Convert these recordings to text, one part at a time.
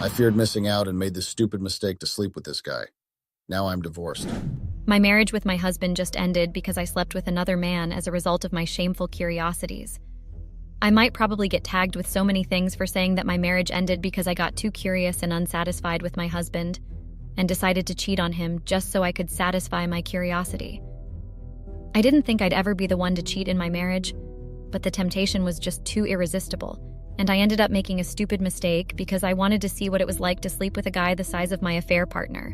I feared missing out and made the stupid mistake to sleep with this guy. Now I'm divorced. My marriage with my husband just ended because I slept with another man as a result of my shameful curiosities. I might probably get tagged with so many things for saying that my marriage ended because I got too curious and unsatisfied with my husband and decided to cheat on him just so I could satisfy my curiosity. I didn't think I'd ever be the one to cheat in my marriage, but the temptation was just too irresistible, and I ended up making a stupid mistake because I wanted to see what it was like to sleep with a guy the size of my affair partner.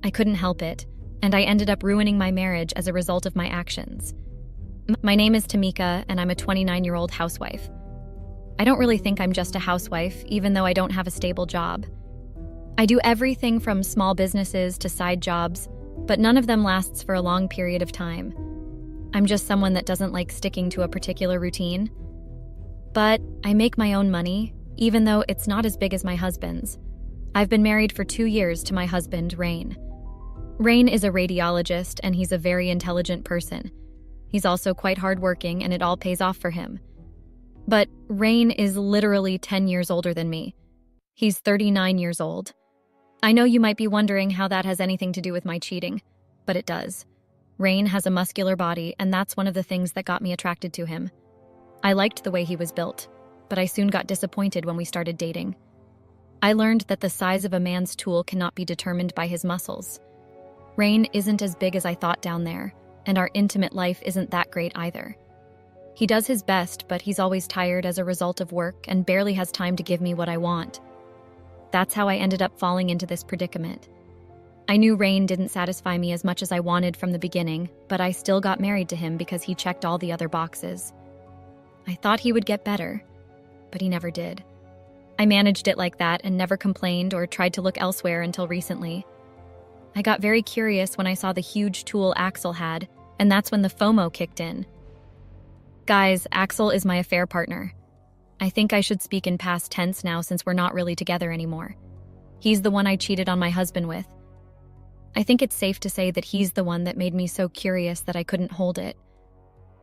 I couldn't help it, and I ended up ruining my marriage as a result of my actions. My name is Tamika, and I'm a 29-year-old housewife. I don't really think I'm just a housewife, even though I don't have a stable job. I do everything from small businesses to side jobs, but none of them lasts for a long period of time. I'm just someone that doesn't like sticking to a particular routine. But I make my own money, even though it's not as big as my husband's. I've been married for 2 years to my husband, Rain. Rain is a radiologist, and he's a very intelligent person. He's also quite hardworking, and it all pays off for him. But Rain is literally 10 years older than me. He's 39 years old. I know you might be wondering how that has anything to do with my cheating, but it does. Rain has a muscular body, and that's one of the things that got me attracted to him. I liked the way he was built, but I soon got disappointed when we started dating. I learned that the size of a man's tool cannot be determined by his muscles. Rain isn't as big as I thought down there, and our intimate life isn't that great either. He does his best, but he's always tired as a result of work and barely has time to give me what I want. That's how I ended up falling into this predicament. I knew Rain didn't satisfy me as much as I wanted from the beginning, but I still got married to him because he checked all the other boxes. I thought he would get better, but he never did. I managed it like that and never complained or tried to look elsewhere until recently. I got very curious when I saw the huge tool Axel had, and that's when the FOMO kicked in. Guys, Axel is my affair partner. I think I should speak in past tense now since we're not really together anymore. He's the one I cheated on my husband with. I think it's safe to say that he's the one that made me so curious that I couldn't hold it.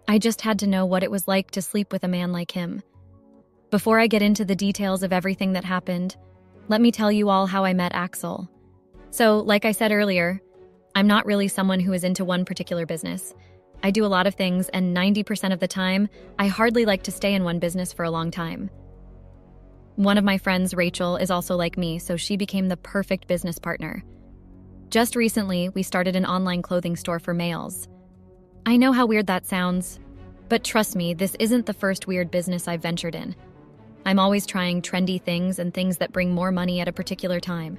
I just had to know what it was like to sleep with a man like him. Before I get into the details of everything that happened, let me tell you all how I met Axel. So, like I said earlier, I'm not really someone who is into one particular business. I do a lot of things, and 90% of the time, I hardly like to stay in one business for a long time. One of my friends, Rachel, is also like me, so she became the perfect business partner. Just recently, we started an online clothing store for males. I know how weird that sounds, but trust me, this isn't the first weird business I've ventured in. I'm always trying trendy things and things that bring more money at a particular time.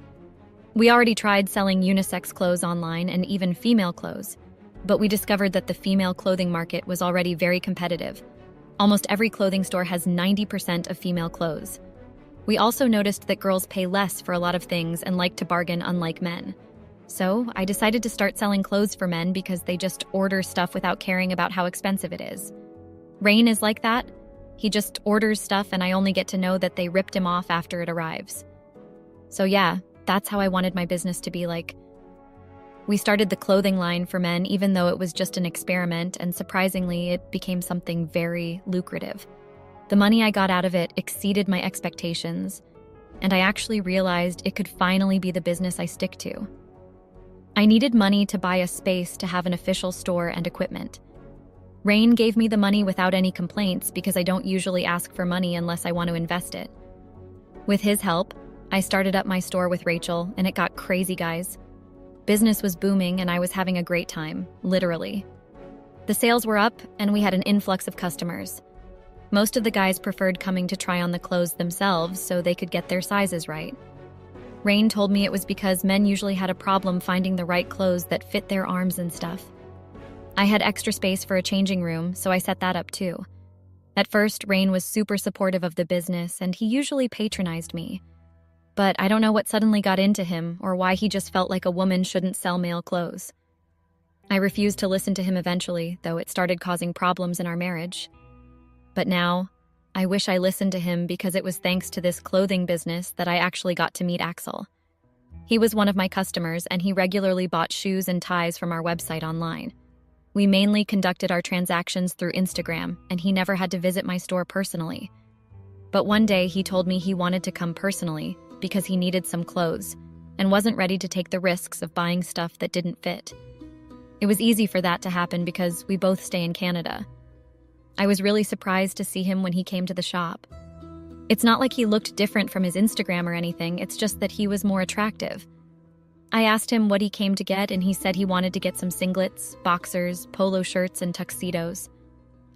We already tried selling unisex clothes online and even female clothes, but we discovered that the female clothing market was already very competitive. Almost every clothing store has 90% of female clothes. We also noticed that girls pay less for a lot of things and like to bargain unlike men. So I decided to start selling clothes for men because they just order stuff without caring about how expensive it is. Rain is like that. He just orders stuff and I only get to know that they ripped him off after it arrives. So yeah, that's how I wanted my business to be like. We started the clothing line for men even though it was just an experiment, and surprisingly, it became something very lucrative. The money I got out of it exceeded my expectations, and I actually realized it could finally be the business I stick to. I needed money to buy a space to have an official store and equipment. Rain gave me the money without any complaints because I don't usually ask for money unless I want to invest it. With his help, I started up my store with Rachel, and it got crazy, guys. Business was booming and I was having a great time, literally. The sales were up and we had an influx of customers. Most of the guys preferred coming to try on the clothes themselves so they could get their sizes right. Rain told me it was because men usually had a problem finding the right clothes that fit their arms and stuff. I had extra space for a changing room, so I set that up too. At first, Rain was super supportive of the business and he usually patronized me. But I don't know what suddenly got into him or why he just felt like a woman shouldn't sell male clothes. I refused to listen to him eventually, though it started causing problems in our marriage. But now, I wish I listened to him because it was thanks to this clothing business that I actually got to meet Axel. He was one of my customers and he regularly bought shoes and ties from our website online. We mainly conducted our transactions through Instagram and he never had to visit my store personally. But one day he told me he wanted to come personally because he needed some clothes and wasn't ready to take the risks of buying stuff that didn't fit. It was easy for that to happen because we both stay in Canada. I was really surprised to see him when he came to the shop. It's not like he looked different from his Instagram or anything, it's just that he was more attractive. I asked him what he came to get, and he said he wanted to get some singlets, boxers, polo shirts, and tuxedos.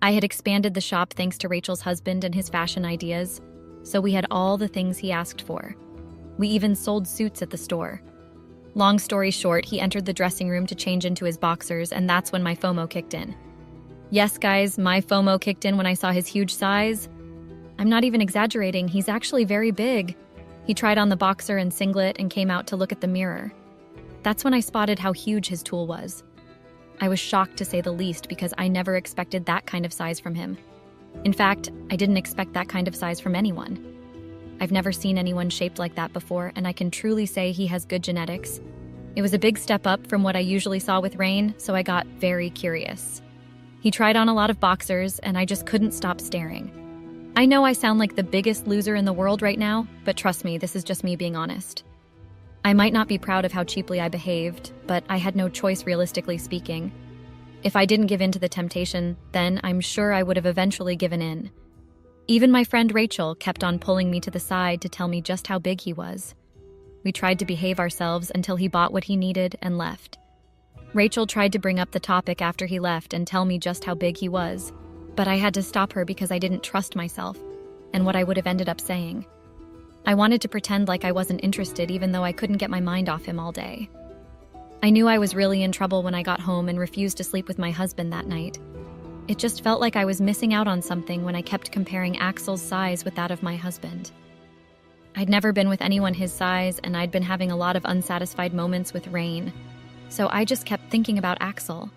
I had expanded the shop thanks to Rachel's husband and his fashion ideas, so we had all the things he asked for. We even sold suits at the store. Long story short, he entered the dressing room to change into his boxers, and that's when my FOMO kicked in. Yes, guys, my FOMO kicked in when I saw his huge size. I'm not even exaggerating, he's actually very big. He tried on the boxer and singlet and came out to look at the mirror. That's when I spotted how huge his tool was. I was shocked to say the least because I never expected that kind of size from him. In fact, I didn't expect that kind of size from anyone. I've never seen anyone shaped like that before, and I can truly say he has good genetics. It was a big step up from what I usually saw with Rain, so I got very curious. He tried on a lot of boxers, and I just couldn't stop staring. I know I sound like the biggest loser in the world right now, but trust me, this is just me being honest. I might not be proud of how cheaply I behaved, but I had no choice realistically speaking. If I didn't give in to the temptation, then I'm sure I would have eventually given in. Even my friend Rachel kept on pulling me to the side to tell me just how big he was. We tried to behave ourselves until he bought what he needed and left. Rachel tried to bring up the topic after he left and tell me just how big he was, but I had to stop her because I didn't trust myself and what I would have ended up saying. I wanted to pretend like I wasn't interested even though I couldn't get my mind off him all day. I knew I was really in trouble when I got home and refused to sleep with my husband that night. It just felt like I was missing out on something when I kept comparing Axel's size with that of my husband. I'd never been with anyone his size, and I'd been having a lot of unsatisfied moments with Rain, so I just kept thinking about Axel.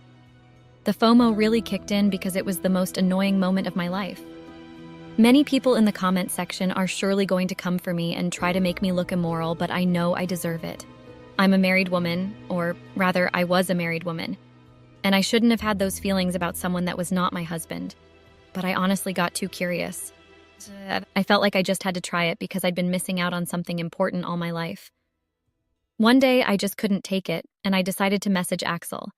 The FOMO really kicked in because it was the most annoying moment of my life. Many people in the comment section are surely going to come for me and try to make me look immoral, but I know I deserve it. I'm a married woman, or rather, I was a married woman, and I shouldn't have had those feelings about someone that was not my husband, but I honestly got too curious. I felt like I just had to try it because I'd been missing out on something important all my life. One day, I just couldn't take it, and I decided to message Axel.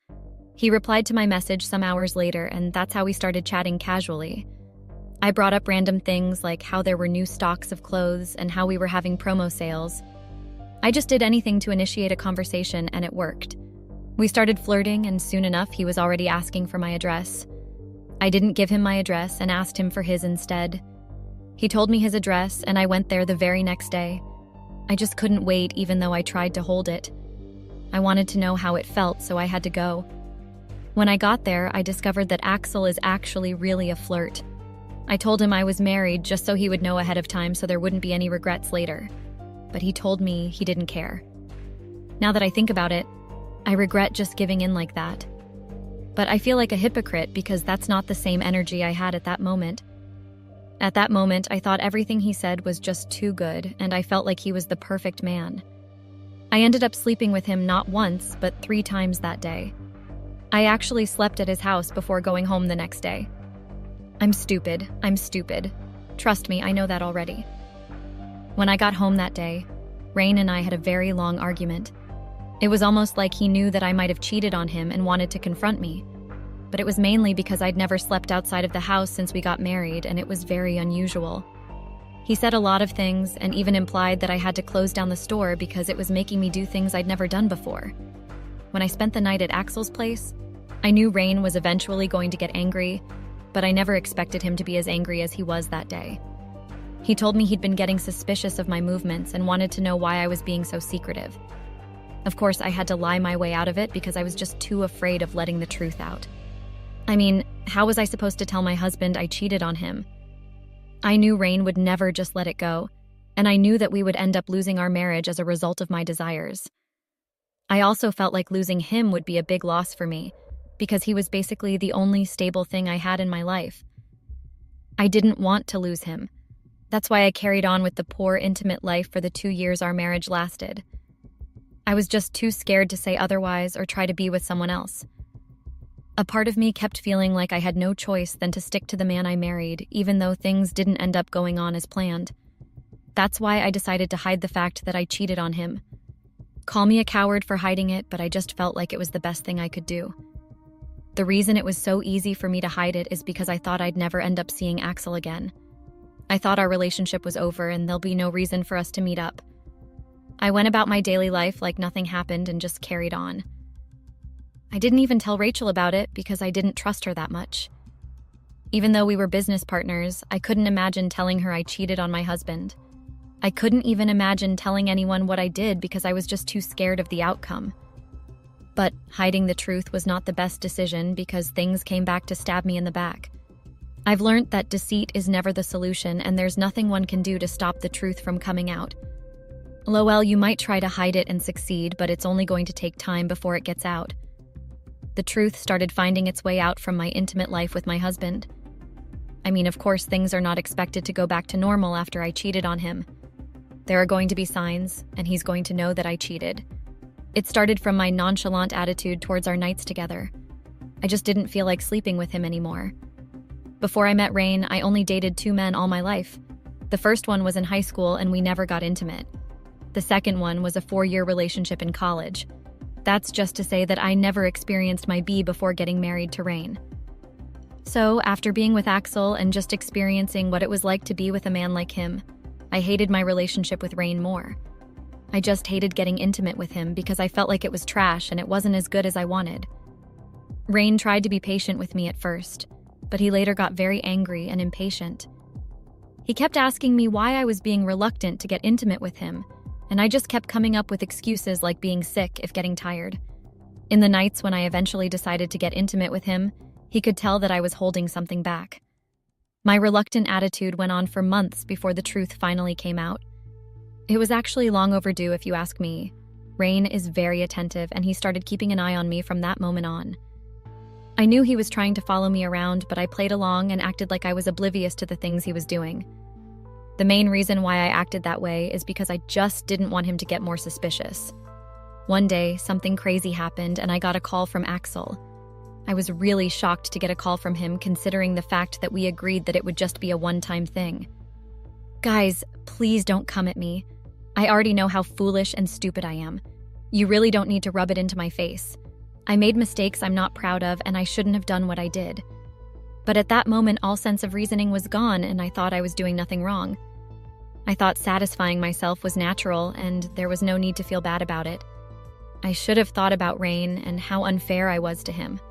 He replied to my message some hours later, and that's how we started chatting casually. I brought up random things like how there were new stocks of clothes and how we were having promo sales. I just did anything to initiate a conversation, and it worked. We started flirting, and soon enough, he was already asking for my address. I didn't give him my address and asked him for his instead. He told me his address, and I went there the very next day. I just couldn't wait, even though I tried to hold it. I wanted to know how it felt, so I had to go. When I got there, I discovered that Axel is actually really a flirt. I told him I was married just so he would know ahead of time so there wouldn't be any regrets later. But he told me he didn't care. Now that I think about it, I regret just giving in like that. But I feel like a hypocrite because that's not the same energy I had at that moment. At that moment, I thought everything he said was just too good, and I felt like he was the perfect man. I ended up sleeping with him not once, but 3 times that day. I actually slept at his house before going home the next day. I'm stupid. Trust me, I know that already. When I got home that day, Rain and I had a very long argument. It was almost like he knew that I might have cheated on him and wanted to confront me. But it was mainly because I'd never slept outside of the house since we got married, and it was very unusual. He said a lot of things and even implied that I had to close down the store because it was making me do things I'd never done before. When I spent the night at Axel's place, I knew Rain was eventually going to get angry, but I never expected him to be as angry as he was that day. He told me he'd been getting suspicious of my movements and wanted to know why I was being so secretive. Of course, I had to lie my way out of it because I was just too afraid of letting the truth out. I mean, how was I supposed to tell my husband I cheated on him? I knew Rain would never just let it go, and I knew that we would end up losing our marriage as a result of my desires. I also felt like losing him would be a big loss for me, because he was basically the only stable thing I had in my life. I didn't want to lose him. That's why I carried on with the poor, intimate life for the 2 years our marriage lasted. I was just too scared to say otherwise or try to be with someone else. A part of me kept feeling like I had no choice than to stick to the man I married, even though things didn't end up going on as planned. That's why I decided to hide the fact that I cheated on him. Call me a coward for hiding it, but I just felt like it was the best thing I could do. The reason it was so easy for me to hide it is because I thought I'd never end up seeing Axel again. I thought our relationship was over and there'll be no reason for us to meet up. I went about my daily life like nothing happened and just carried on. I didn't even tell Rachel about it because I didn't trust her that much. Even though we were business partners, I couldn't imagine telling her I cheated on my husband. I couldn't even imagine telling anyone what I did because I was just too scared of the outcome. But hiding the truth was not the best decision because things came back to stab me in the back. I've learned that deceit is never the solution and there's nothing one can do to stop the truth from coming out. Lowell, you might try to hide it and succeed, but it's only going to take time before it gets out. The truth started finding its way out from my intimate life with my husband. I mean, of course, things are not expected to go back to normal after I cheated on him. There are going to be signs, and he's going to know that I cheated. It started from my nonchalant attitude towards our nights together. I just didn't feel like sleeping with him anymore. Before I met Rain, I only dated 2 men all my life. The first one was in high school and we never got intimate. The second one was a 4-year relationship in college. That's just to say that I never experienced my B before getting married to Rain. So, after being with Axel and just experiencing what it was like to be with a man like him, I hated my relationship with Rain more. I just hated getting intimate with him because I felt like it was trash and it wasn't as good as I wanted. Rain tried to be patient with me at first, but he later got very angry and impatient. He kept asking me why I was being reluctant to get intimate with him, and I just kept coming up with excuses like being sick if getting tired. In the nights when I eventually decided to get intimate with him, he could tell that I was holding something back. My reluctant attitude went on for months before the truth finally came out. It was actually long overdue if you ask me. Rain is very attentive and he started keeping an eye on me from that moment on. I knew he was trying to follow me around, but I played along and acted like I was oblivious to the things he was doing. The main reason why I acted that way is because I just didn't want him to get more suspicious. One day, something crazy happened and I got a call from Axel. I was really shocked to get a call from him considering the fact that we agreed that it would just be a one-time thing. Guys, please don't come at me. I already know how foolish and stupid I am. You really don't need to rub it into my face. I made mistakes I'm not proud of and I shouldn't have done what I did. But at that moment, all sense of reasoning was gone and I thought I was doing nothing wrong. I thought satisfying myself was natural and there was no need to feel bad about it. I should have thought about Rain and how unfair I was to him.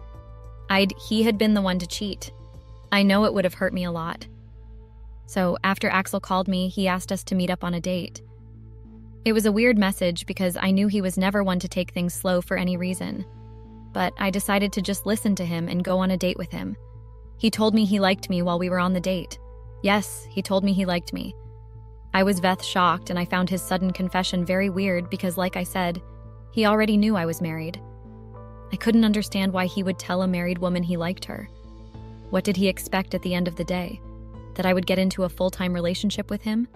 He had been the one to cheat. I know it would have hurt me a lot. So after Axel called me, he asked us to meet up on a date. It was a weird message because I knew he was never one to take things slow for any reason. But I decided to just listen to him and go on a date with him. He told me he liked me while we were on the date. Yes, he told me he liked me. I was shocked and I found his sudden confession very weird because, like I said, he already knew I was married. I couldn't understand why he would tell a married woman he liked her. What did he expect at the end of the day? That I would get into a full-time relationship with him?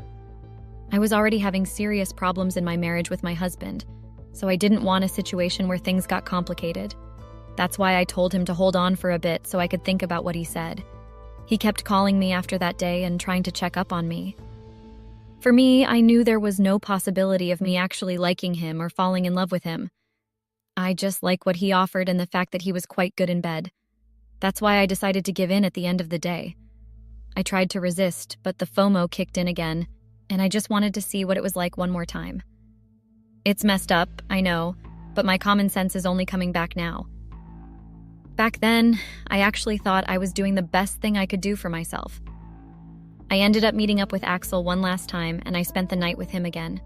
I was already having serious problems in my marriage with my husband, so I didn't want a situation where things got complicated. That's why I told him to hold on for a bit so I could think about what he said. He kept calling me after that day and trying to check up on me. For me, I knew there was no possibility of me actually liking him or falling in love with him. I just liked what he offered and the fact that he was quite good in bed. That's why I decided to give in at the end of the day. I tried to resist, but the FOMO kicked in again, and I just wanted to see what it was like one more time. It's messed up, I know, but my common sense is only coming back now. Back then, I actually thought I was doing the best thing I could do for myself. I ended up meeting up with Axel one last time, and I spent the night with him again.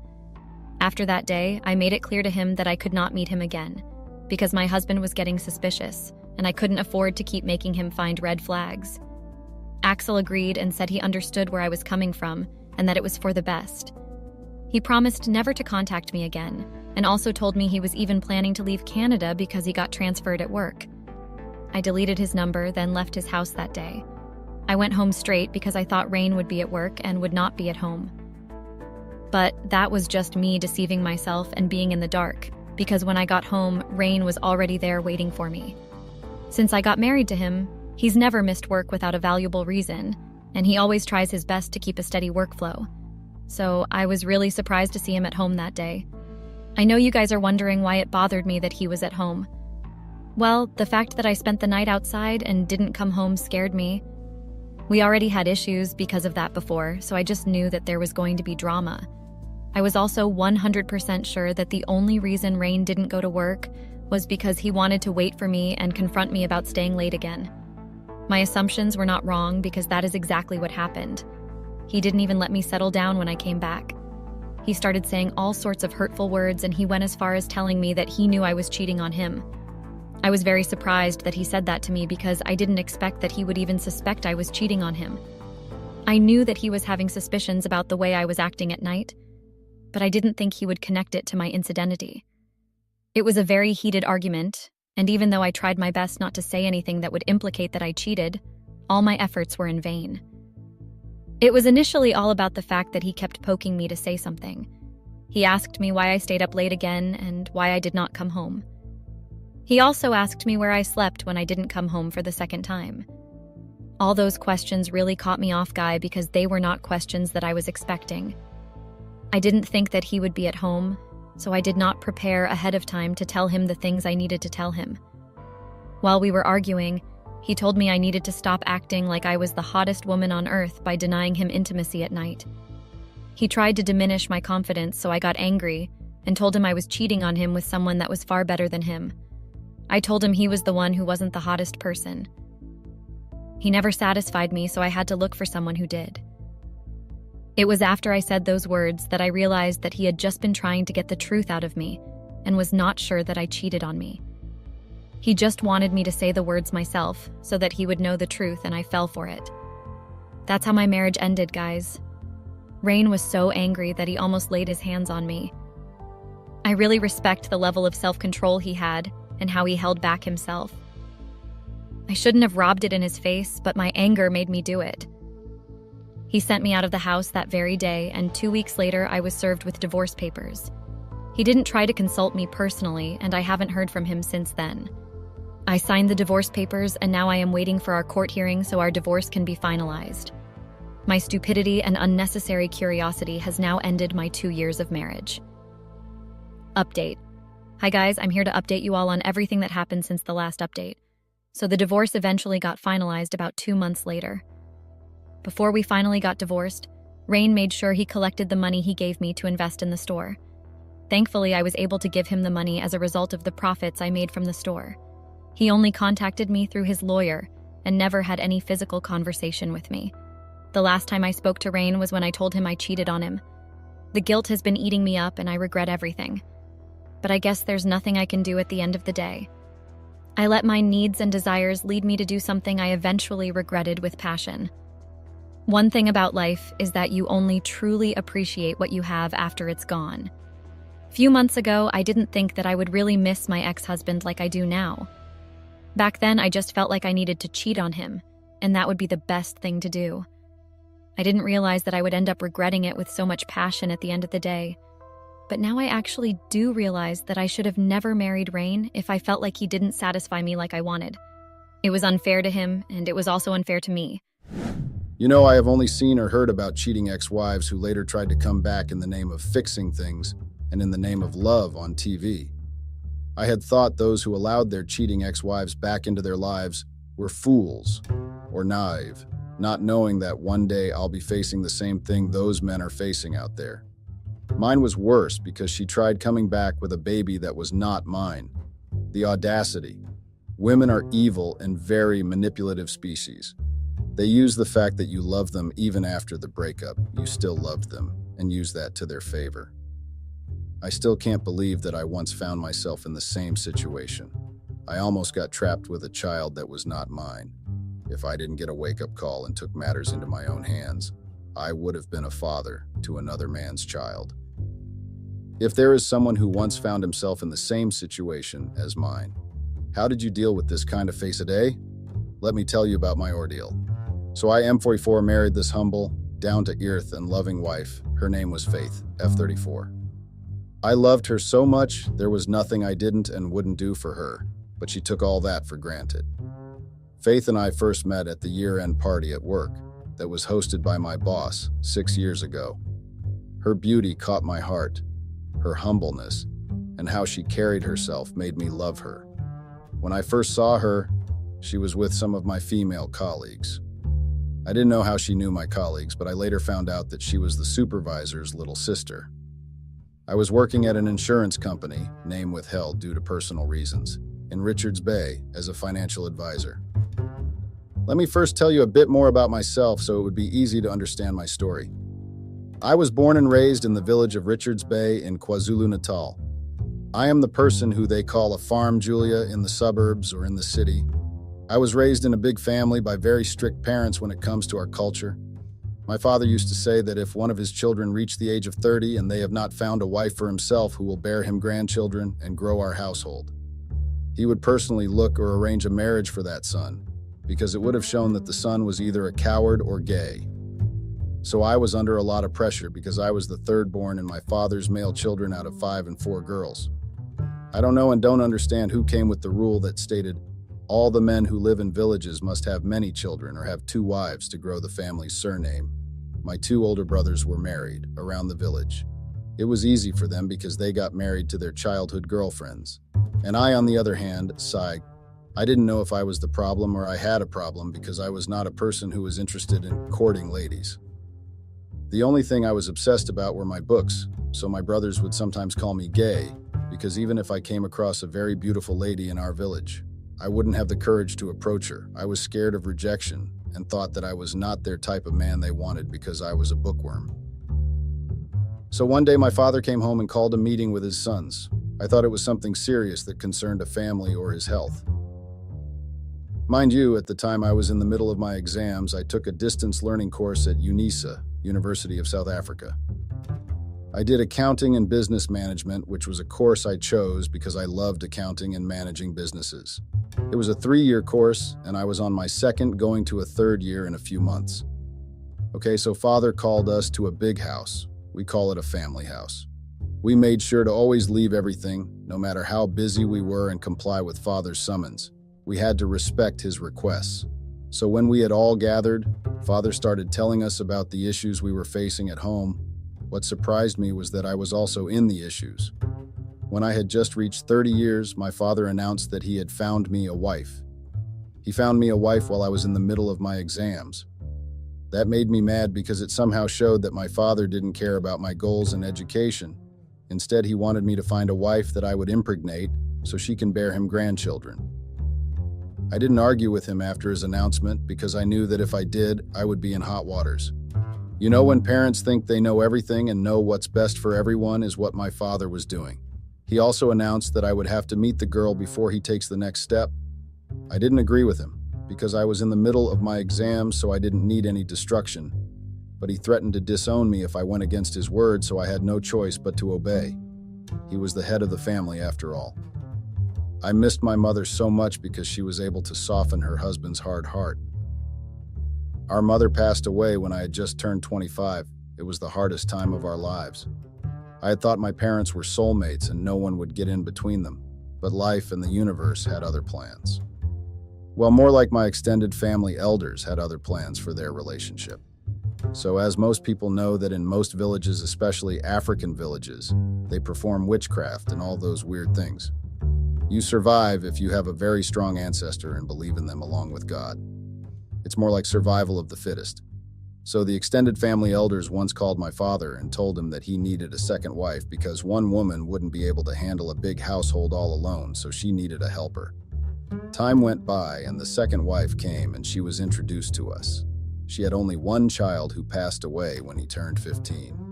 After that day, I made it clear to him that I could not meet him again, because my husband was getting suspicious, and I couldn't afford to keep making him find red flags. Axel agreed and said he understood where I was coming from, and that it was for the best. He promised never to contact me again, and also told me he was even planning to leave Canada because he got transferred at work. I deleted his number, then left his house that day. I went home straight because I thought Rain would be at work and would not be at home. But that was just me deceiving myself and being in the dark, because when I got home, Rain was already there waiting for me. Since I got married to him, he's never missed work without a valuable reason, and he always tries his best to keep a steady workflow. so I was really surprised to see him at home that day. I know you guys are wondering why it bothered me that he was at home. Well, the fact that I spent the night outside and didn't come home scared me. We already had issues because of that before, so I just knew that there was going to be drama. I was also 100% sure that the only reason Rain didn't go to work was because he wanted to wait for me and confront me about staying late again. My assumptions were not wrong because that is exactly what happened. He didn't even let me settle down when I came back. He started saying all sorts of hurtful words, and he went as far as telling me that he knew I was cheating on him. I was very surprised that he said that to me because I didn't expect that he would even suspect I was cheating on him. I knew that he was having suspicions about the way I was acting at night, but I didn't think he would connect it to my incidentity. It was a very heated argument, and even though I tried my best not to say anything that would implicate that I cheated, all my efforts were in vain. It was initially all about the fact that he kept poking me to say something. He asked me why I stayed up late again and why I did not come home. He also asked me where I slept when I didn't come home for the second time. All those questions really caught me off guard because they were not questions that I was expecting. I didn't think that he would be at home, so I did not prepare ahead of time to tell him the things I needed to tell him. While we were arguing, he told me I needed to stop acting like I was the hottest woman on earth by denying him intimacy at night. He tried to diminish my confidence, so I got angry and told him I was cheating on him with someone that was far better than him. I told him he was the one who wasn't the hottest person. He never satisfied me, so I had to look for someone who did. It was after I said those words that I realized that he had just been trying to get the truth out of me and was not sure that I cheated on me. He just wanted me to say the words myself so that he would know the truth, and I fell for it. That's how my marriage ended, guys. Rain was so angry that he almost laid his hands on me. I really respect the level of self-control he had and how he held back himself. I shouldn't have robbed it in his face, but my anger made me do it. He sent me out of the house that very day, and 2 weeks later I was served with divorce papers. He didn't try to consult me personally, and I haven't heard from him since then. I signed the divorce papers, and now I am waiting for our court hearing so our divorce can be finalized. My stupidity and unnecessary curiosity has now ended my 2 years of marriage. Update. Hi guys, I'm here to update you all on everything that happened since the last update. So the divorce eventually got finalized about 2 months later. Before we finally got divorced, Rain made sure he collected the money he gave me to invest in the store. Thankfully, I was able to give him the money as a result of the profits I made from the store. He only contacted me through his lawyer and never had any physical conversation with me. The last time I spoke to Rain was when I told him I cheated on him. The guilt has been eating me up and I regret everything. But I guess there's nothing I can do at the end of the day. I let my needs and desires lead me to do something I eventually regretted with passion. One thing about life is that you only truly appreciate what you have after it's gone. Few months ago, I didn't think that I would really miss my ex-husband like I do now. Back then, I just felt like I needed to cheat on him, and that would be the best thing to do. I didn't realize that I would end up regretting it with so much passion at the end of the day. But now I actually do realize that I should have never married Rain if I felt like he didn't satisfy me like I wanted. It was unfair to him, and it was also unfair to me. You know, I have only seen or heard about cheating ex-wives who later tried to come back in the name of fixing things and in the name of love on TV. I had thought those who allowed their cheating ex-wives back into their lives were fools or naive, not knowing that one day I'll be facing the same thing those men are facing out there. Mine was worse because she tried coming back with a baby that was not mine. The audacity. Women are evil and very manipulative species. They use the fact that you love them even after the breakup, you still loved them, and use that to their favor. I still can't believe that I once found myself in the same situation. I almost got trapped with a child that was not mine. If I didn't get a wake-up call and took matters into my own hands, I would have been a father to another man's child. If there is someone who once found himself in the same situation as mine, how did you deal with this kind of face a day? Let me tell you about my ordeal. So I, M44, married this humble, down-to-earth, and loving wife. Her name was Faith, F34. I loved her so much, there was nothing I didn't and wouldn't do for her, but she took all that for granted. Faith and I first met at the year-end party at work that was hosted by my boss 6 years ago. Her beauty caught my heart. Her humbleness and how she carried herself made me love her. When I first saw her, she was with some of my female colleagues. I didn't know how she knew my colleagues, but I later found out that she was the supervisor's little sister. I was working at an insurance company, name withheld due to personal reasons, in Richards Bay as a financial advisor. Let me first tell you a bit more about myself so it would be easy to understand my story. I was born and raised in the village of Richards Bay in KwaZulu-Natal. I am the person who they call a farm Julia in the suburbs or in the city. I was raised in a big family by very strict parents when it comes to our culture. My father used to say that if one of his children reached the age of 30 and they have not found a wife for himself who will bear him grandchildren and grow our household, he would personally look or arrange a marriage for that son, because it would have shown that the son was either a coward or gay. So I was under a lot of pressure because I was the third born in my father's male children out of 5 and 4 girls. I don't know and don't understand who came with the rule that stated all the men who live in villages must have many children or have 2 wives to grow the family's surname. My 2 older brothers were married around the village. It was easy for them because they got married to their childhood girlfriends. And I, on the other hand, sighed. I didn't know if I was the problem or I had a problem because I was not a person who was interested in courting ladies. The only thing I was obsessed about were my books, so my brothers would sometimes call me gay, because even if I came across a very beautiful lady in our village, I wouldn't have the courage to approach her. I was scared of rejection and thought that I was not their type of man they wanted because I was a bookworm. So one day my father came home and called a meeting with his sons. I thought it was something serious that concerned a family or his health. Mind you, at the time I was in the middle of my exams, I took a distance learning course at UNISA, University of South Africa. I did accounting and business management, which was a course I chose because I loved accounting and managing businesses. It was a 3-year course, and I was on my second going to a 3rd year in a few months. Okay, so father called us to a big house. We call it a family house. We made sure to always leave everything, no matter how busy we were, and comply with father's summons. We had to respect his requests. So when we had all gathered, father started telling us about the issues we were facing at home. What surprised me was that I was also in the issues. When I had just reached 30 years, my father announced that he had found me a wife. He found me a wife while I was in the middle of my exams. That made me mad because it somehow showed that my father didn't care about my goals and education. Instead, he wanted me to find a wife that I would impregnate so she can bear him grandchildren. I didn't argue with him after his announcement because I knew that if I did, I would be in hot waters. You know, when parents think they know everything and know what's best for everyone is what my father was doing. He also announced that I would have to meet the girl before he takes the next step. I didn't agree with him because I was in the middle of my exams, so I didn't need any destruction. But he threatened to disown me if I went against his word, so I had no choice but to obey. He was the head of the family after all. I missed my mother so much because she was able to soften her husband's hard heart. Our mother passed away when I had just turned 25. It was the hardest time of our lives. I had thought my parents were soulmates and no one would get in between them, but life and the universe had other plans. Well, more like my extended family elders had other plans for their relationship. So as most people know that in most villages, especially African villages, they perform witchcraft and all those weird things. You survive if you have a very strong ancestor and believe in them along with God. It's more like survival of the fittest. So the extended family elders once called my father and told him that he needed a second wife because one woman wouldn't be able to handle a big household all alone, so she needed a helper. Time went by and the second wife came and she was introduced to us. She had only one child who passed away when he turned 15.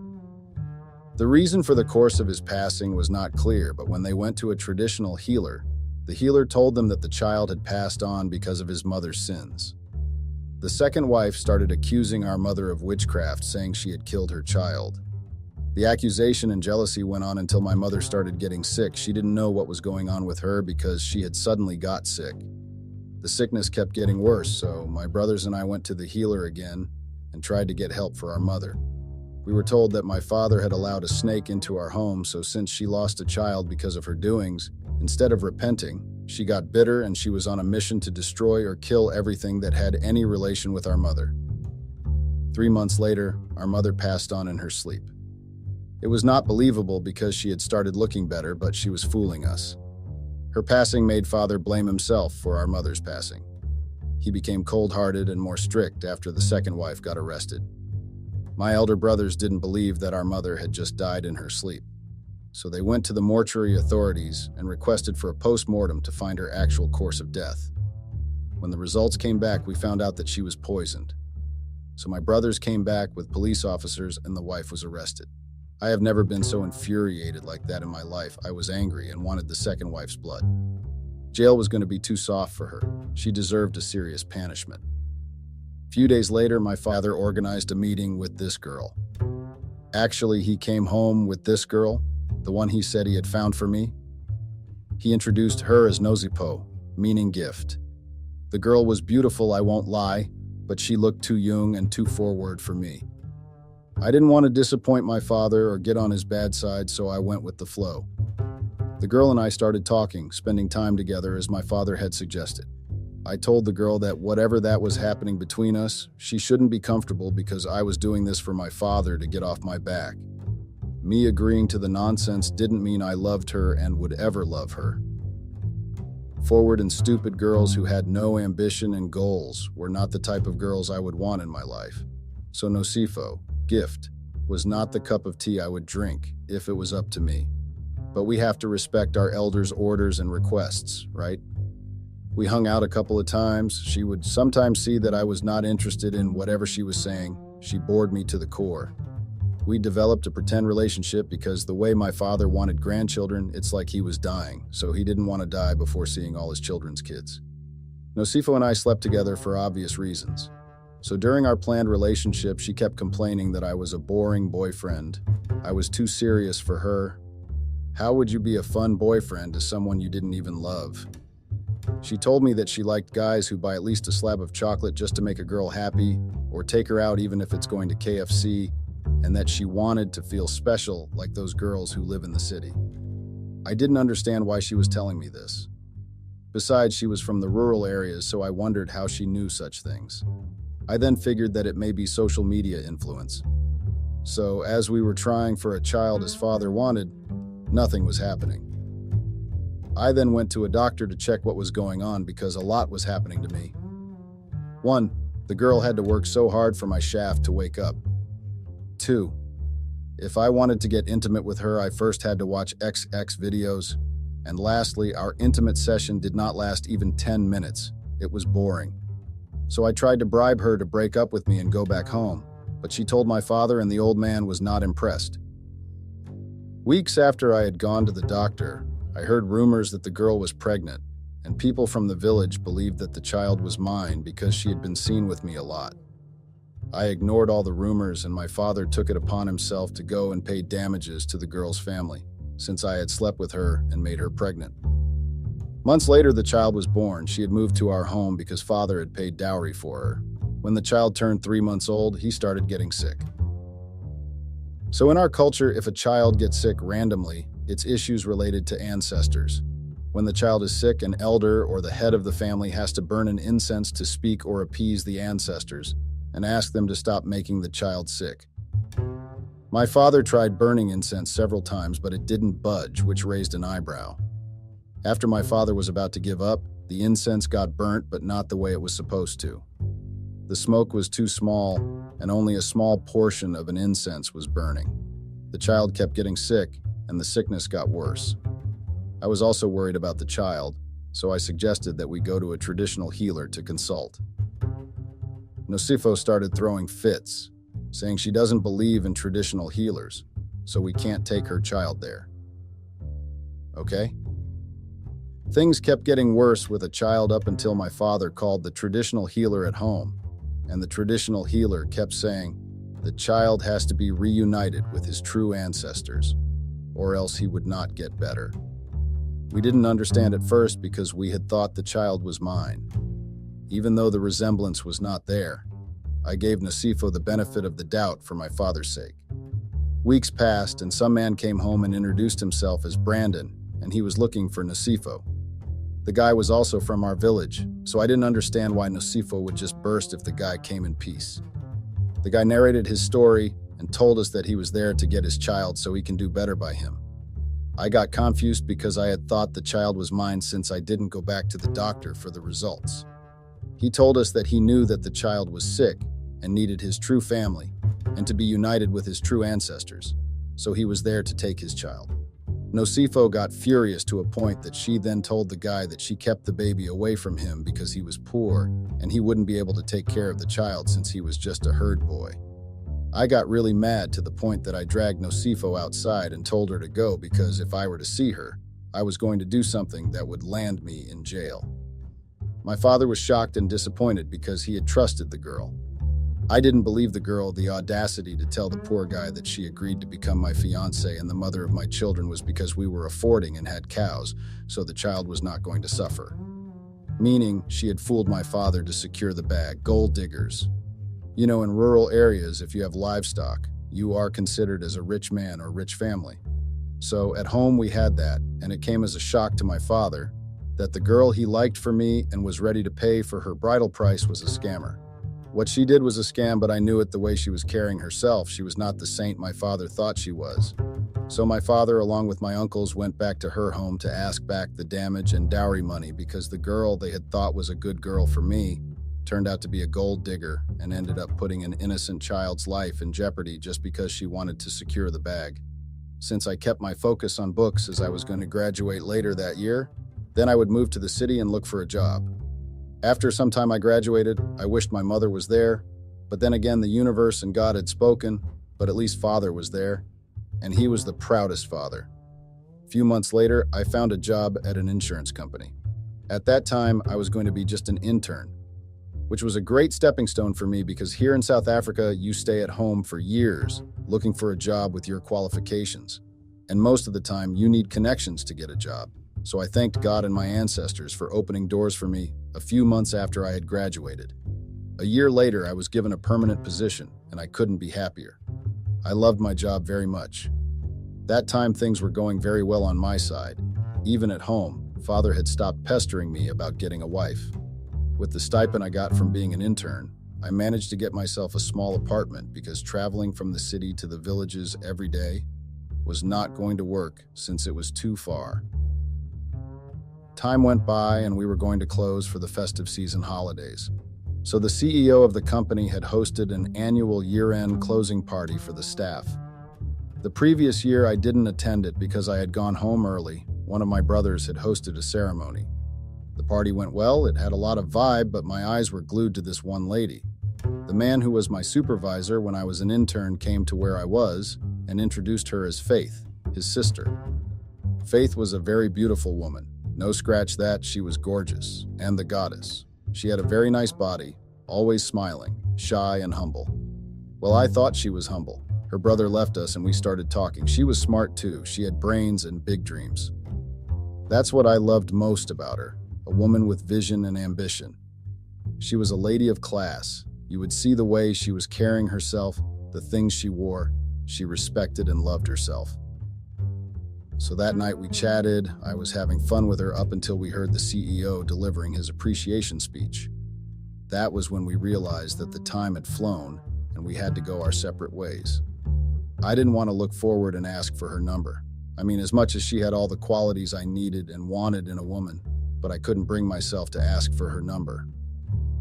The reason for the course of his passing was not clear, but when they went to a traditional healer, the healer told them that the child had passed on because of his mother's sins. The second wife started accusing our mother of witchcraft, saying she had killed her child. The accusation and jealousy went on until my mother started getting sick. She didn't know what was going on with her because she had suddenly got sick. The sickness kept getting worse, so my brothers and I went to the healer again and tried to get help for our mother. We were told that my father had allowed a snake into our home, so since she lost a child because of her doings, instead of repenting, she got bitter and she was on a mission to destroy or kill everything that had any relation with our mother. 3 months later, our mother passed on in her sleep. It was not believable because she had started looking better, but she was fooling us. Her passing made father blame himself for our mother's passing. He became cold-hearted and more strict after the second wife got arrested. My elder brothers didn't believe that our mother had just died in her sleep, so they went to the mortuary authorities and requested for a post-mortem to find her actual course of death. When the results came back, we found out that she was poisoned. So my brothers came back with police officers and the wife was arrested. I have never been so infuriated like that in my life. I was angry and wanted the second wife's blood. Jail was going to be too soft for her. She deserved a serious punishment. A few days later, my father organized a meeting with this girl. Actually, he came home with this girl, the one he said he had found for me. He introduced her as Nozipo, meaning gift. The girl was beautiful, I won't lie, but she looked too young and too forward for me. I didn't want to disappoint my father or get on his bad side, so I went with the flow. The girl and I started talking, spending time together as my father had suggested. I told the girl that whatever that was happening between us, she shouldn't be comfortable because I was doing this for my father to get off my back. Me agreeing to the nonsense didn't mean I loved her and would ever love her. Forward and stupid girls who had no ambition and goals were not the type of girls I would want in my life. So Nosifo, gift, was not the cup of tea I would drink if it was up to me. But we have to respect our elders' orders and requests, right? We hung out a couple of times. She would sometimes see that I was not interested in whatever she was saying. She bored me to the core. We developed a pretend relationship because the way my father wanted grandchildren, it's like he was dying, so he didn't want to die before seeing all his children's kids. Nosifo and I slept together for obvious reasons. So during our planned relationship, she kept complaining that I was a boring boyfriend. I was too serious for her. How would you be a fun boyfriend to someone you didn't even love? She told me that she liked guys who buy at least a slab of chocolate just to make a girl happy, or take her out even if it's going to KFC, and that she wanted to feel special like those girls who live in the city. I didn't understand why she was telling me this. Besides, she was from the rural areas, so I wondered how she knew such things. I then figured that it may be social media influence. So, as we were trying for a child his father wanted, nothing was happening. I then went to a doctor to check what was going on because a lot was happening to me. 1. The girl had to work so hard for my shaft to wake up. 2. If I wanted to get intimate with her, I first had to watch XX videos. And lastly, our intimate session did not last even 10 minutes. It was boring. So I tried to bribe her to break up with me and go back home, but she told my father and the old man was not impressed. Weeks after I had gone to the doctor, I heard rumors that the girl was pregnant, and people from the village believed that the child was mine because she had been seen with me a lot. I ignored all the rumors, and my father took it upon himself to go and pay damages to the girl's family, since I had slept with her and made her pregnant. Months later, the child was born. She had moved to our home because father had paid dowry for her. When the child turned 3 months old, he started getting sick. So in our culture, if a child gets sick randomly, it's issues related to ancestors. When the child is sick, an elder or the head of the family has to burn an incense to speak or appease the ancestors and ask them to stop making the child sick. My father tried burning incense several times, but it didn't budge, which raised an eyebrow. After my father was about to give up, the incense got burnt, but not the way it was supposed to. The smoke was too small, and only a small portion of an incense was burning. The child kept getting sick, and the sickness got worse. I was also worried about the child, so I suggested that we go to a traditional healer to consult. Nosifo started throwing fits, saying she doesn't believe in traditional healers, so we can't take her child there. Okay? Things kept getting worse with a child up until my father called the traditional healer at home, and the traditional healer kept saying the child has to be reunited with his true ancestors, or else he would not get better. We didn't understand at first because we had thought the child was mine. Even though the resemblance was not there, I gave Nosifo the benefit of the doubt for my father's sake. Weeks passed, and some man came home and introduced himself as Brandon, and he was looking for Nosifo. The guy was also from our village, so I didn't understand why Nosifo would just burst if the guy came in peace. The guy narrated his story, and told us that he was there to get his child so he can do better by him. I got confused because I had thought the child was mine since I didn't go back to the doctor for the results. He told us that he knew that the child was sick and needed his true family and to be united with his true ancestors, so he was there to take his child. Nosifo got furious to a point that she then told the guy that she kept the baby away from him because he was poor and he wouldn't be able to take care of the child since he was just a herd boy. I got really mad to the point that I dragged Nosifo outside and told her to go because if I were to see her, I was going to do something that would land me in jail. My father was shocked and disappointed because he had trusted the girl. I didn't believe the girl the audacity to tell the poor guy that she agreed to become my fiancée and the mother of my children was because we were affording and had cows, so the child was not going to suffer. Meaning, she had fooled my father to secure the bag. Gold diggers. You know, in rural areas, if you have livestock, you are considered as a rich man or rich family. So at home we had that, and it came as a shock to my father that the girl he liked for me and was ready to pay for her bridal price was a scammer. What she did was a scam, but I knew it the way she was carrying herself. She was not the saint my father thought she was. So my father, along with my uncles, went back to her home to ask back the damage and dowry money because the girl they had thought was a good girl for me turned out to be a gold digger and ended up putting an innocent child's life in jeopardy just because she wanted to secure the bag. Since I kept my focus on books as I was going to graduate later that year, then I would move to the city and look for a job. After some time I graduated, I wished my mother was there, but then again the universe and God had spoken, but at least father was there, and he was the proudest father. A few months later, I found a job at an insurance company. At that time, I was going to be just an intern, which was a great stepping stone for me because here in South Africa, you stay at home for years looking for a job with your qualifications, and most of the time you need connections to get a job. So I thanked God and my ancestors for opening doors for me a few months after I had graduated. A year later, I was given a permanent position, and I couldn't be happier. I loved my job very much. That time things were going very well on my side. Even at home, father had stopped pestering me about getting a wife. With the stipend I got from being an intern, I managed to get myself a small apartment because traveling from the city to the villages every day was not going to work since it was too far. Time went by and we were going to close for the festive season holidays. So the CEO of the company had hosted an annual year-end closing party for the staff. The previous year I didn't attend it because I had gone home early. One of my brothers had hosted a ceremony. The party went well, it had a lot of vibe, but my eyes were glued to this one lady. The man who was my supervisor when I was an intern came to where I was and introduced her as Faith, his sister. Faith was a very beautiful woman. No scratch that, she was gorgeous, and the goddess. She had a very nice body, always smiling, shy and humble. Well, I thought she was humble. Her brother left us and we started talking. She was smart too. She had brains and big dreams. That's what I loved most about her, a woman with vision and ambition. She was a lady of class. You would see the way she was carrying herself, the things she wore. She respected and loved herself. So that night we chatted. I was having fun with her up until we heard the CEO delivering his appreciation speech. That was when we realized that the time had flown and we had to go our separate ways. I didn't want to look forward and ask for her number. I mean, as much as she had all the qualities I needed and wanted in a woman, but I couldn't bring myself to ask for her number.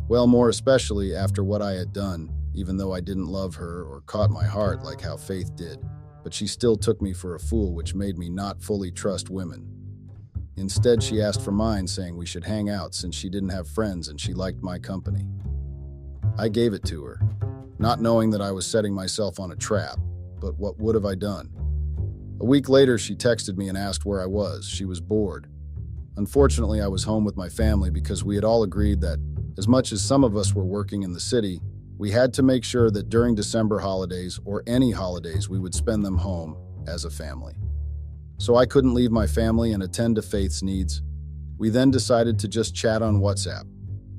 Well, more especially after what I had done, even though I didn't love her or caught my heart like how Faith did. But she still took me for a fool, which made me not fully trust women. Instead, she asked for mine, saying we should hang out since she didn't have friends and she liked my company. I gave it to her, not knowing that I was setting myself on a trap, but what would have I done? A week later, she texted me and asked where I was. She was bored. Unfortunately, I was home with my family because we had all agreed that, as much as some of us were working in the city, we had to make sure that during December holidays or any holidays, we would spend them home as a family. So I couldn't leave my family and attend to Faith's needs. We then decided to just chat on WhatsApp.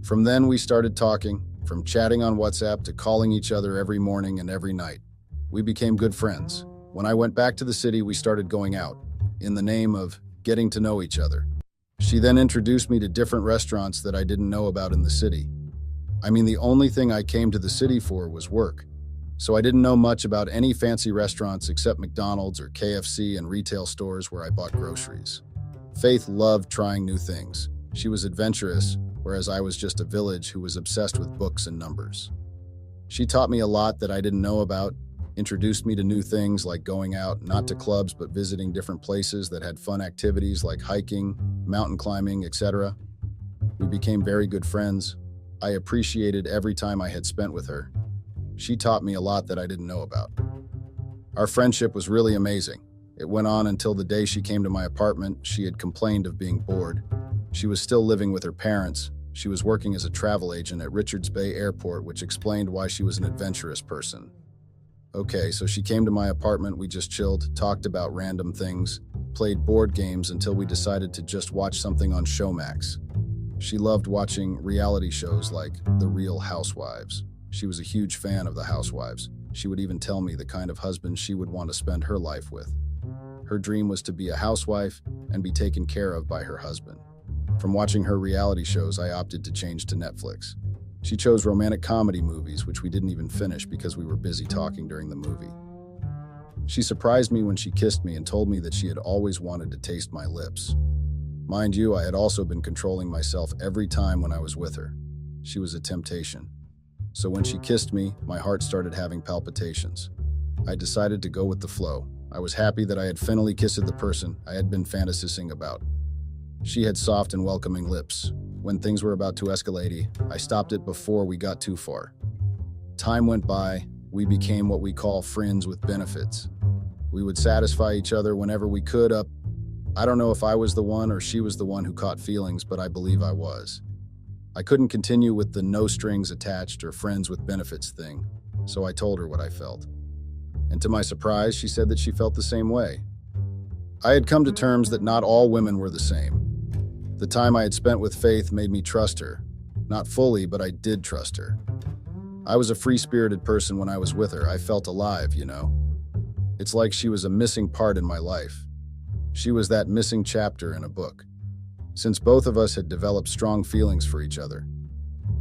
From then, we started talking, from chatting on WhatsApp to calling each other every morning and every night. We became good friends. When I went back to the city, we started going out, in the name of getting to know each other. She then introduced me to different restaurants that I didn't know about in the city. I mean, the only thing I came to the city for was work. So I didn't know much about any fancy restaurants except McDonald's or KFC and retail stores where I bought groceries. Faith loved trying new things. She was adventurous, whereas I was just a village who was obsessed with books and numbers. She taught me a lot that I didn't know about, introduced me to new things like going out, not to clubs, but visiting different places that had fun activities like hiking, mountain climbing, etc. We became very good friends. I appreciated every time I had spent with her. She taught me a lot that I didn't know about. Our friendship was really amazing. It went on until the day she came to my apartment. She had complained of being bored. She was still living with her parents. She was working as a travel agent at Richards Bay Airport, which explained why she was an adventurous person. Okay, so she came to my apartment, we just chilled, talked about random things, played board games until we decided to just watch something on Showmax. She loved watching reality shows like The Real Housewives. She was a huge fan of the Housewives. She would even tell me the kind of husband she would want to spend her life with. Her dream was to be a housewife and be taken care of by her husband. From watching her reality shows, I opted to change to Netflix. She chose romantic comedy movies, which we didn't even finish because we were busy talking during the movie. She surprised me when she kissed me and told me that she had always wanted to taste my lips. Mind you, I had also been controlling myself every time when I was with her. She was a temptation. So when she kissed me, my heart started having palpitations. I decided to go with the flow. I was happy that I had finally kissed the person I had been fantasizing about. She had soft and welcoming lips. When things were about to escalate, I stopped it before we got too far. Time went by. We became what we call friends with benefits. We would satisfy each other whenever we could up. I don't know if I was the one or she was the one who caught feelings, but I believe I was. I couldn't continue with the no strings attached or friends with benefits thing, so I told her what I felt. And to my surprise, she said that she felt the same way. I had come to terms that not all women were the same. The time I had spent with Faith made me trust her. Not fully, but I did trust her. I was a free-spirited person when I was with her. I felt alive, you know. It's like she was a missing part in my life. She was that missing chapter in a book. Since both of us had developed strong feelings for each other,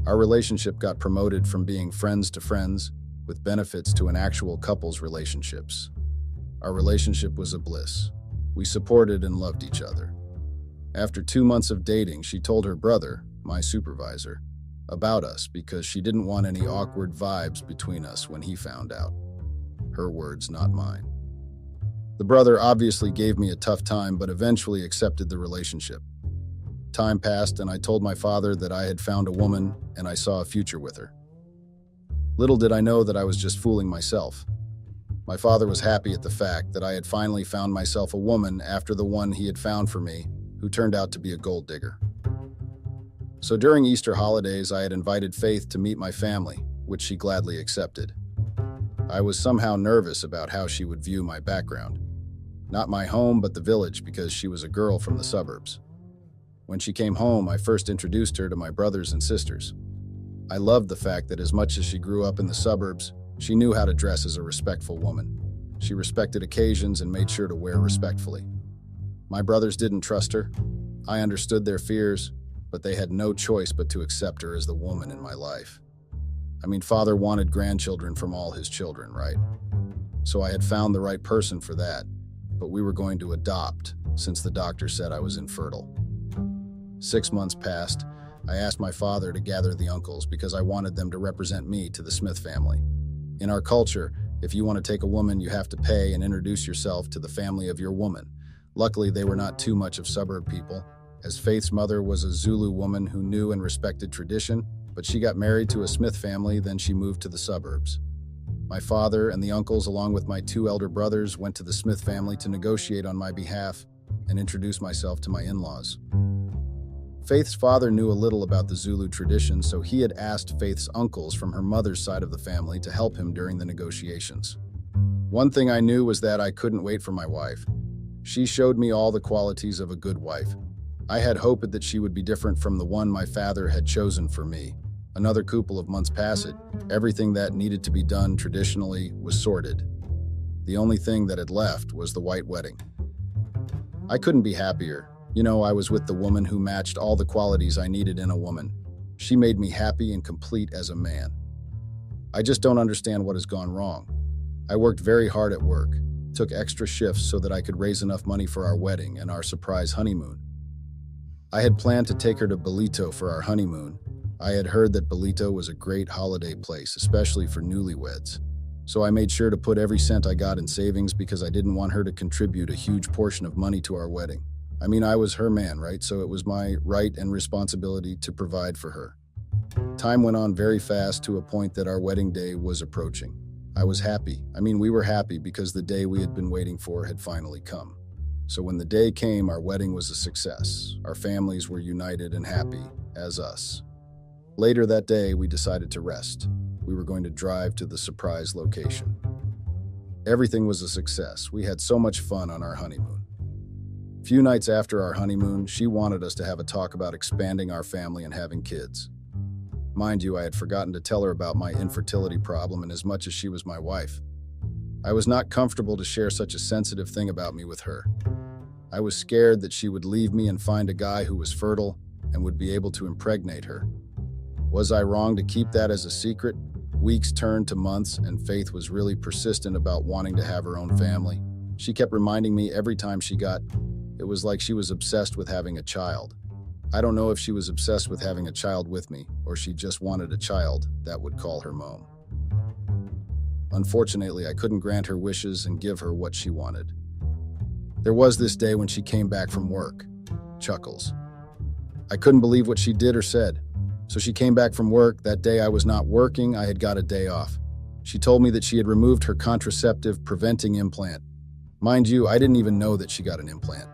our relationship got promoted from being friends to friends, with benefits to an actual couple's relationships. Our relationship was a bliss. We supported and loved each other. After 2 months of dating, she told her brother, my supervisor, about us because she didn't want any awkward vibes between us when he found out. Her words, not mine. The brother obviously gave me a tough time, but eventually accepted the relationship. Time passed, and I told my father that I had found a woman and I saw a future with her. Little did I know that I was just fooling myself. My father was happy at the fact that I had finally found myself a woman after the one he had found for me, who turned out to be a gold digger. So during Easter holidays, I had invited Faith to meet my family, which she gladly accepted. I was somehow nervous about how she would view my background. Not my home, but the village, because she was a girl from the suburbs. When she came home, I first introduced her to my brothers and sisters. I loved the fact that as much as she grew up in the suburbs, she knew how to dress as a respectful woman. She respected occasions and made sure to wear respectfully. My brothers didn't trust her. I understood their fears, but they had no choice but to accept her as the woman in my life. I mean, father wanted grandchildren from all his children, right? So I had found the right person for that, but we were going to adopt since the doctor said I was infertile. 6 months passed. I asked my father to gather the uncles because I wanted them to represent me to the Smith family. In our culture, if you want to take a woman, you have to pay and introduce yourself to the family of your woman. Luckily, they were not too much of suburb people, as Faith's mother was a Zulu woman who knew and respected tradition, but she got married to a Smith family, then she moved to the suburbs. My father and the uncles, along with my 2 elder brothers, went to the Smith family to negotiate on my behalf and introduce myself to my in-laws. Faith's father knew a little about the Zulu tradition, so he had asked Faith's uncles from her mother's side of the family to help him during the negotiations. One thing I knew was that I couldn't wait for my wife. She showed me all the qualities of a good wife. I had hoped that she would be different from the one my father had chosen for me. Another couple of months passed. Everything that needed to be done traditionally was sorted. The only thing that had left was the white wedding. I couldn't be happier. You know, I was with the woman who matched all the qualities I needed in a woman. She made me happy and complete as a man. I just don't understand what has gone wrong. I worked very hard at work, took extra shifts so that I could raise enough money for our wedding and our surprise honeymoon. I had planned to take her to Bolito for our honeymoon. I had heard that Bolito was a great holiday place, especially for newlyweds. So I made sure to put every cent I got in savings because I didn't want her to contribute a huge portion of money to our wedding. I mean, I was her man, right? So it was my right and responsibility to provide for her. Time went on very fast to a point that our wedding day was approaching. I was happy. We were happy because the day we had been waiting for had finally come. So when the day came, our wedding was a success. Our families were united and happy, as us. Later that day, we decided to rest. We were going to drive to the surprise location. Everything was a success. We had so much fun on our honeymoon. A few nights after our honeymoon, she wanted us to have a talk about expanding our family and having kids. Mind you, I had forgotten to tell her about my infertility problem, and as much as she was my wife, I was not comfortable to share such a sensitive thing about me with her. I was scared that she would leave me and find a guy who was fertile and would be able to impregnate her. Was I wrong to keep that as a secret? Weeks turned to months, and Faith was really persistent about wanting to have her own family. She kept reminding me every time it was like she was obsessed with having a child. I don't know if she was obsessed with having a child with me, or she just wanted a child that would call her mom. Unfortunately, I couldn't grant her wishes and give her what she wanted. There was this day when she came back from work. Chuckles. I couldn't believe what she did or said. So she came back from work. That day I was not working, I had got a day off. She told me that she had removed her contraceptive preventing implant. Mind you, I didn't even know that she got an implant.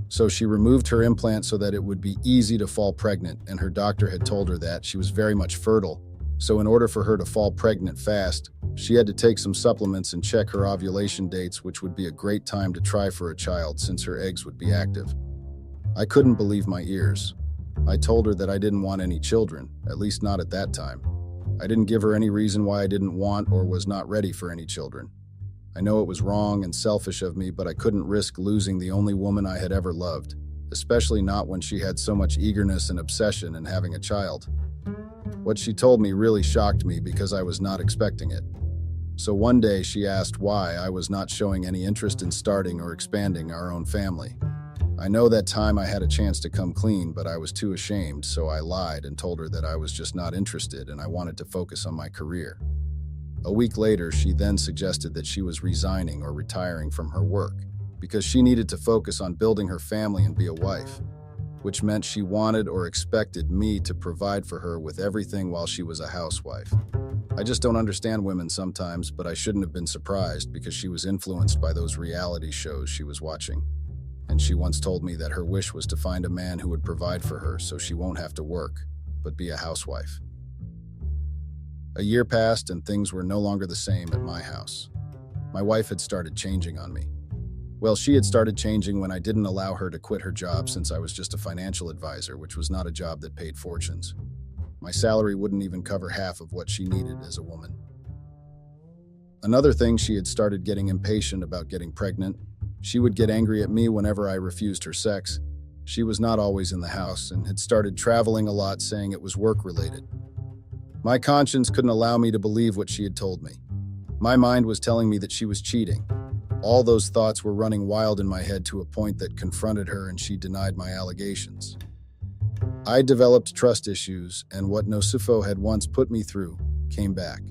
So she removed her implant so that it would be easy to fall pregnant, and her doctor had told her that she was very much fertile. So in order for her to fall pregnant fast, she had to take some supplements and check her ovulation dates, which would be a great time to try for a child since her eggs would be active. I couldn't believe my ears. I told her that I didn't want any children, at least not at that time. I didn't give her any reason why I didn't want or was not ready for any children. I know it was wrong and selfish of me, but I couldn't risk losing the only woman I had ever loved, especially not when she had so much eagerness and obsession in having a child. What she told me really shocked me because I was not expecting it. So one day she asked why I was not showing any interest in starting or expanding our own family. I know that time I had a chance to come clean, but I was too ashamed, so I lied and told her that I was just not interested and I wanted to focus on my career. A week later, she then suggested that she was resigning or retiring from her work because she needed to focus on building her family and be a wife, which meant she wanted or expected me to provide for her with everything while she was a housewife. I just don't understand women sometimes, but I shouldn't have been surprised because she was influenced by those reality shows she was watching. And she once told me that her wish was to find a man who would provide for her so she won't have to work, but be a housewife. A year passed and things were no longer the same at my house. My wife had started changing on me. Well, she had started changing when I didn't allow her to quit her job since I was just a financial advisor, which was not a job that paid fortunes. My salary wouldn't even cover half of what she needed as a woman. Another thing, she had started getting impatient about getting pregnant. She would get angry at me whenever I refused her sex. She was not always in the house and had started traveling a lot, saying it was work-related. My conscience couldn't allow me to believe what she had told me. My mind was telling me that she was cheating. All those thoughts were running wild in my head to a point that confronted her and she denied my allegations. I developed trust issues, and what Nosufo had once put me through came back.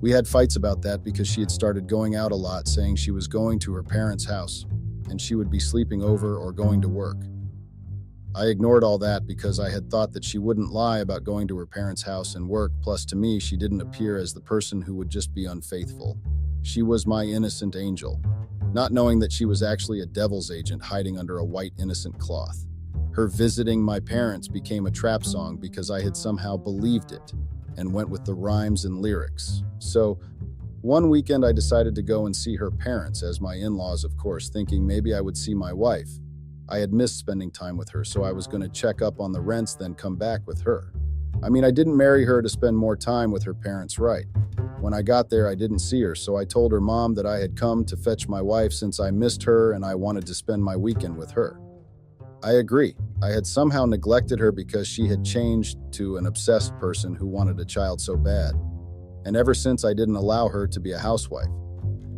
We had fights about that because she had started going out a lot, saying she was going to her parents' house and she would be sleeping over or going to work. I ignored all that because I had thought that she wouldn't lie about going to her parents' house and work, plus to me, she didn't appear as the person who would just be unfaithful. She was my innocent angel, not knowing that she was actually a devil's agent hiding under a white innocent cloth. Her visiting my parents became a trap song because I had somehow believed it and went with the rhymes and lyrics. So, one weekend I decided to go and see her parents, as my in-laws, of course, thinking maybe I would see my wife. I had missed spending time with her, so I was going to check up on the rents, then come back with her. I didn't marry her to spend more time with her parents, right? When I got there, I didn't see her, so I told her mom that I had come to fetch my wife since I missed her and I wanted to spend my weekend with her. I agree. I had somehow neglected her because she had changed to an obsessed person who wanted a child so bad. And ever since, I didn't allow her to be a housewife.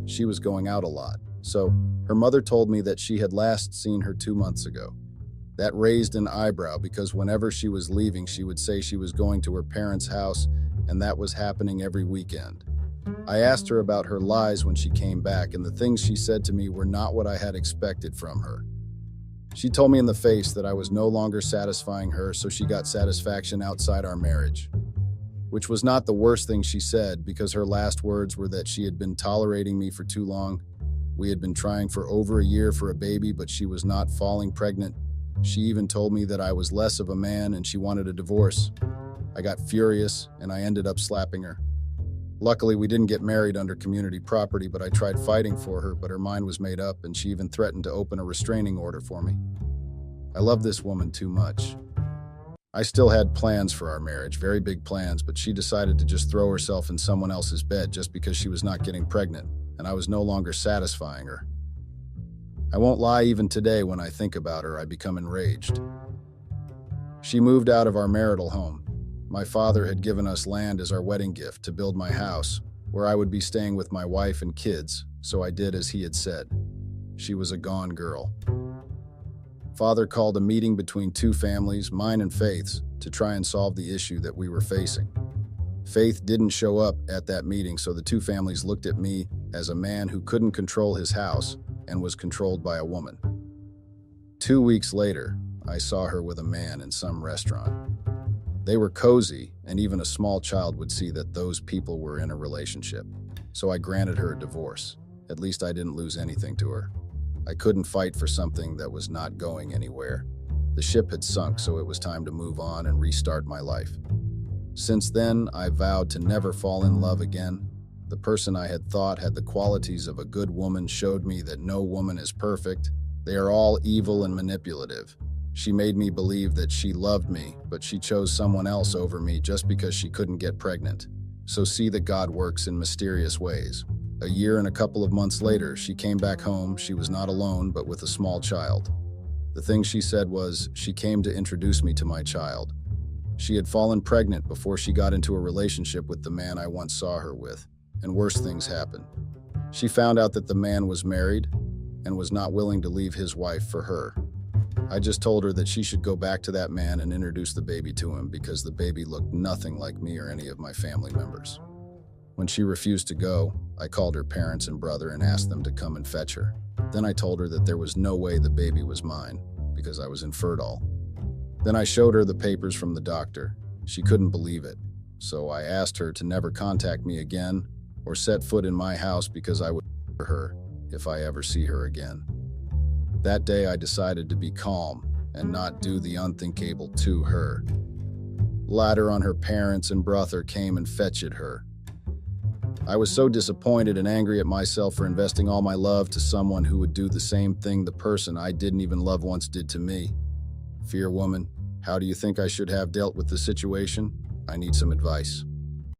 She was going out a lot. So, her mother told me that she had last seen her 2 months ago. That raised an eyebrow because whenever she was leaving, she would say she was going to her parents' house, and that was happening every weekend. I asked her about her lies when she came back, and the things she said to me were not what I had expected from her. She told me in the face that I was no longer satisfying her, so she got satisfaction outside our marriage. Which was not the worst thing she said, because her last words were that she had been tolerating me for too long. We had been trying for over a year for a baby, but she was not falling pregnant. She even told me that I was less of a man and she wanted a divorce. I got furious and I ended up slapping her. Luckily, we didn't get married under community property, but I tried fighting for her, but her mind was made up and she even threatened to open a restraining order for me. I love this woman too much. I still had plans for our marriage, very big plans, but she decided to just throw herself in someone else's bed just because she was not getting pregnant, and I was no longer satisfying her. I won't lie, even today when I think about her, I become enraged. She moved out of our marital home. My father had given us land as our wedding gift to build my house, where I would be staying with my wife and kids, so I did as he had said. She was a gone girl. Father called a meeting between two families, mine and Faith's, to try and solve the issue that we were facing. Faith didn't show up at that meeting, so the two families looked at me as a man who couldn't control his house and was controlled by a woman. 2 weeks later, I saw her with a man in some restaurant. They were cozy, and even a small child would see that those people were in a relationship. So I granted her a divorce. At least I didn't lose anything to her. I couldn't fight for something that was not going anywhere. The ship had sunk, so it was time to move on and restart my life. Since then, I vowed to never fall in love again. The person I had thought had the qualities of a good woman showed me that no woman is perfect. They are all evil and manipulative. She made me believe that she loved me, but she chose someone else over me just because she couldn't get pregnant. So see that God works in mysterious ways. A year and a couple of months later, she came back home. She was not alone, but with a small child. The thing she said was, she came to introduce me to my child. She had fallen pregnant before she got into a relationship with the man I once saw her with, and worse things happened. She found out that the man was married and was not willing to leave his wife for her. I just told her that she should go back to that man and introduce the baby to him because the baby looked nothing like me or any of my family members. When she refused to go, I called her parents and brother and asked them to come and fetch her. Then I told her that there was no way the baby was mine because I was infertile. Then I showed her the papers from the doctor. She couldn't believe it, so I asked her to never contact me again or set foot in my house because I would murder her if I ever see her again. That day I decided to be calm and not do the unthinkable to her. Later on, her parents and brother came and fetched her. I was so disappointed and angry at myself for investing all my love to someone who would do the same thing the person I didn't even love once did to me. Fear woman, how do you think I should have dealt with the situation? I need some advice.